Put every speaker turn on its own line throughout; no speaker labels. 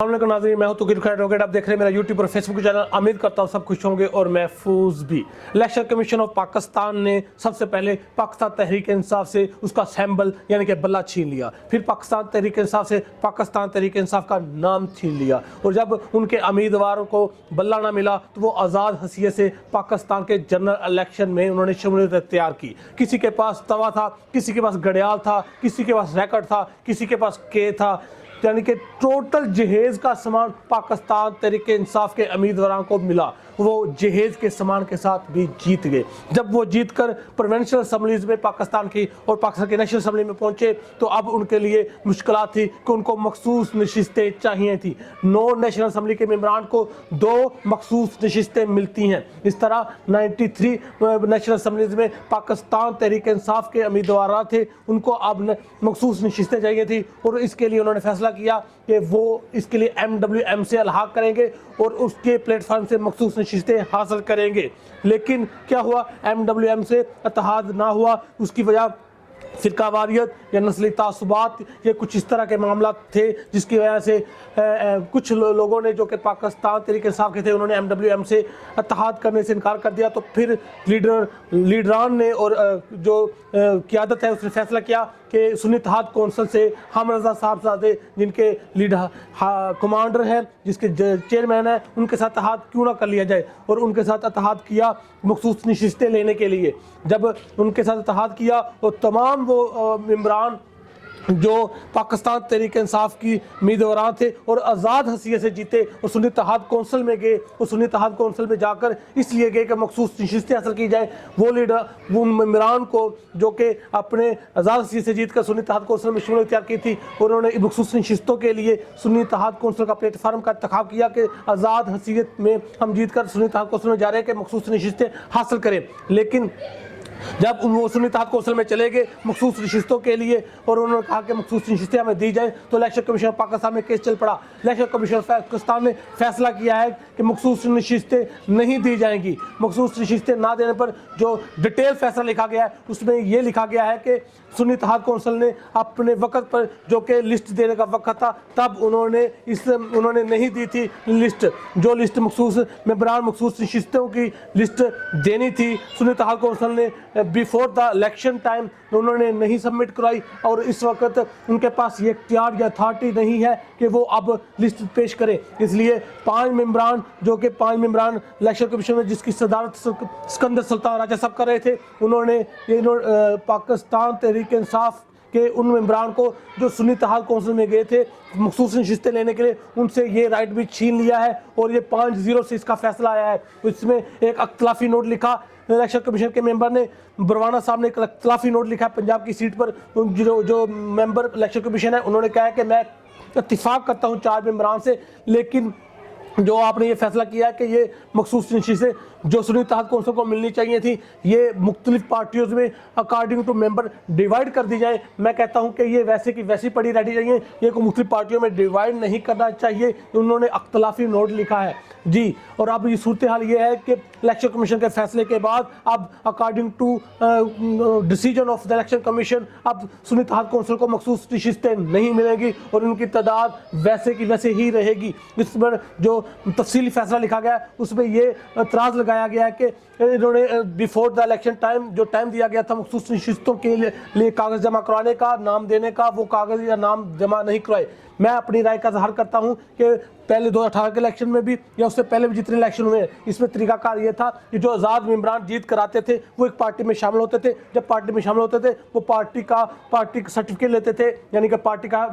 السلام علیکم ناظرین، میں ہوں توقیر خیر ایڈوکیٹ۔ آپ دیکھ رہے ہیں میرا یوٹیوب اور فیس بک چینل۔ امید کرتا ہوں سب خوش ہوں گے اور محفوظ بھی۔ الیکشن کمیشن آف پاکستان نے سب سے پہلے پاکستان تحریک انصاف سے اس کا سیمبل یعنی کہ بلہ چھین لیا، پھر پاکستان تحریک انصاف سے پاکستان تحریک انصاف کا نام چھین لیا، اور جب ان کے امیدواروں کو بلہ نہ ملا تو وہ آزاد حیثیت سے پاکستان کے جنرل الیکشن میں انہوں نے شمولیت اختیار کی۔ کسی کے پاس توا تھا، کسی کے پاس گھڑیال تھا، کسی کے پاس ریکٹ تھا، کسی کے پاس کے تھا، یعنی کہ ٹوٹل جہیز کا سامان پاکستان تحریک انصاف کے امیدواروں کو ملا۔ وہ جہیز کے سامان کے ساتھ بھی جیت گئے۔ جب وہ جیت کر پروونشل اسمبلیز میں پاکستان کی اور پاکستان کی نیشنل اسمبلی میں پہنچے تو اب ان کے لیے مشکلات تھی کہ ان کو مخصوص نشستیں چاہیے تھی۔ 9 نیشنل اسمبلی کے ممبران کو 2 مخصوص نشستیں ملتی ہیں۔ اس طرح 93 نیشنل اسمبلیز میں پاکستان تحریک انصاف کے امیدوارات تھے، ان کو اب مخصوص نشستیں چاہیے تھی، اور اس کے لیے انہوں نے فیصلہ کیا کہ وہ اس کے لیے MWM سے الحاق کریں گے اور اس کے پلیٹ فارم سے مخصوص نشستیں حاصل کریں گے۔ لیکن کیا ہوا؟ MWM سے اتحاد نہ ہوا۔ اس کی وجہ فرقہ واریت یا نسلی تعصبات یا کچھ اس طرح کے معاملات تھے، جس کی وجہ سے کچھ لوگوں نے جو کہ پاکستان تحریک انصاف کے تھے انہوں نے MWM سے اتحاد کرنے سے انکار کر دیا۔ تو پھر لیڈران نے اور جو قیادت ہے اس نے فیصلہ کیا کہ سنی اتحاد کونسل سے حامد رضا صاحبزادے جن کے کمانڈر ہیں، جس کے چیئرمین ہیں، ان کے ساتھ اتحاد کیوں نہ کر لیا جائے، اور ان کے ساتھ اتحاد کیا مخصوص نشستیں لینے کے لیے۔ جب ان کے ساتھ اتحاد کیا تو تمام وہ ممبران جو پاکستان تحریک انصاف کی امیدواران تھے اور آزاد حیثیت سے جیتے اور سنی اتحاد کونسل میں گئے، اور سنی اتحاد کونسل میں جا کر اس لیے گئے کہ مخصوص نشستیں حاصل کی جائیں۔ وہ ممبران کو جو کہ اپنے آزاد حیثیت سے جیت کر سنی اتحاد کونسل میں شمولیت اختیار کی تھی، اور انہوں نے مخصوص نشستوں کے لیے سنی اتحاد کونسل کا پلیٹ فارم کا انتخاب کیا کہ آزاد حیثیت میں ہم جیت کر سنی اتحاد کونسل میں جا رہے ہیں کہ مخصوص نشستیں حاصل کریں۔ لیکن جب وہ سنی اتحاد کونسل میں چلے گئے مخصوص نشستوں کے لیے اور انہوں نے کہا کہ مخصوص نشستیں ہمیں دی جائیں، تو الیکشن کمیشن پاکستان میں کیس چل پڑا۔ الیکشن کمیشن پاکستان نے فیصلہ کیا ہے کہ مخصوص نشستیں نہیں دی جائیں گی۔ مخصوص نشستیں نہ دینے پر جو ڈیٹیل فیصلہ لکھا گیا ہے اس میں یہ لکھا گیا ہے کہ سنی اتحاد کونسل نے اپنے وقت پر جو کہ لسٹ دینے کا وقت تھا تب انہوں نے نہیں دی تھی لسٹ، جو لسٹ مخصوص ممبران مخصوص نشستوں کی لسٹ دینی تھی سنی اتحاد کونسل نے بیفور دا الیکشن ٹائم انہوں نے نہیں سبمٹ کرائی، اور اس وقت ان کے پاس یہ اختیار یا اتھارٹی نہیں ہے کہ وہ اب لسٹ پیش کرے۔ اس لیے 5 ممبران جو کہ 5 ممبران الیکشن کمیشن میں جس کی صدارت سکندر سلطان راجہ صاحب کر رہے تھے، انہوں نے پاکستان تحریک انصاف کہ ان ممبران کو جو سنی اتحاد کونسل میں گئے تھے مخصوص نشستیں لینے کے لیے ان سے یہ رائٹ بھی چھین لیا ہے، اور یہ 5-0 سے اس کا فیصلہ آیا ہے۔ اس میں ایک اختلافی نوٹ لکھا الیکشن کمیشن کے ممبر نے، بروانہ صاحب نے ایک اختلافی نوٹ لکھا پنجاب کی سیٹ پر۔ جو ممبر الیکشن کمیشن ہے انہوں نے کہا ہے کہ میں اتفاق کرتا ہوں 4 ممبران سے، لیکن جو آپ نے یہ فیصلہ کیا ہے کہ یہ مخصوص نشستیں جو سنی اتحاد کونسل کو ملنی چاہیے تھی یہ مختلف پارٹیوں میں اکارڈنگ ٹو ممبر ڈیوائیڈ کر دی جائے۔ میں کہتا ہوں کہ یہ ویسے کی ویسی پڑی رہنی چاہیے، یہ کو مختلف پارٹیوں میں ڈیوائیڈ نہیں کرنا چاہیے۔ انہوں نے اختلافی نوٹ لکھا ہے جی، اور اب یہ صورتحال یہ ہے کہ الیکشن کمیشن کے فیصلے کے بعد اب according to decision of the election commission اب سنی اتحاد کونسل کو مخصوص نشستیں نہیں ملیں گی اور ان کی تعداد ویسے کی ویسے ہی رہے گی۔ اس پر جو تفصیلی فیصلہ لکھا گیا ہے اس میں یہ اعتراض لگایا گیا ہے کہ انہوں نے بیفور دا الیکشن ٹائم جو ٹائم دیا گیا تھا مخصوص نشستوں کے لیے کاغذ جمع کرانے کا، نام دینے کا، وہ کاغذ یا نام جمع نہیں کروائے۔ میں اپنی رائے کا اظہار کرتا ہوں کہ پہلے 2018 کے الیکشن میں بھی یا اس سے پہلے بھی جتنے الیکشن ہوئے اس میں طریقہ کار یہ تھا کہ جو آزاد ممبران جیت کر آتے تھے وہ ایک پارٹی میں شامل ہوتے تھے، جب پارٹی میں شامل ہوتے تھے وہ پارٹی کا سرٹیفکیٹ لیتے تھے، یعنی کہ پارٹی کا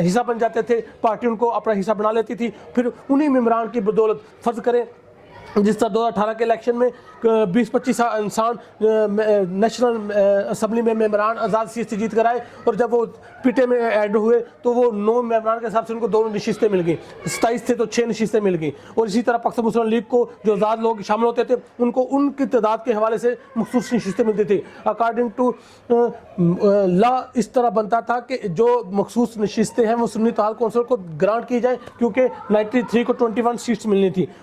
حصہ بن جاتے تھے، پارٹی ان کو اپنا حصہ بنا لیتی تھی۔ پھر انہی ممبران کی بدولت فرض کریں جس طرح 2018 کے الیکشن میں 20-25 انسان نیشنل اسمبلی میں ممبران آزاد حیثیت سے جیت کر آئے، اور جب وہ پیٹے میں ایڈ ہوئے تو وہ 9 ممبران کے حساب سے ان کو 2 نشستیں مل گئیں، 27 تھے تو 6 نشستیں مل گئیں۔ اور اسی طرح پاکستان مسلم لیگ کو جو آزاد لوگ شامل ہوتے تھے ان کو ان کی تعداد کے حوالے سے مخصوص نشستیں ملتی تھی۔ اکارڈنگ ٹو لا اس طرح بنتا تھا کہ جو مخصوص نشستیں ہیں وہ سنی اتحاد کونسل کو گرانٹ کی جائیں، کیونکہ 93 کو 21 سیٹس ملنی تھی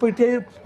PTI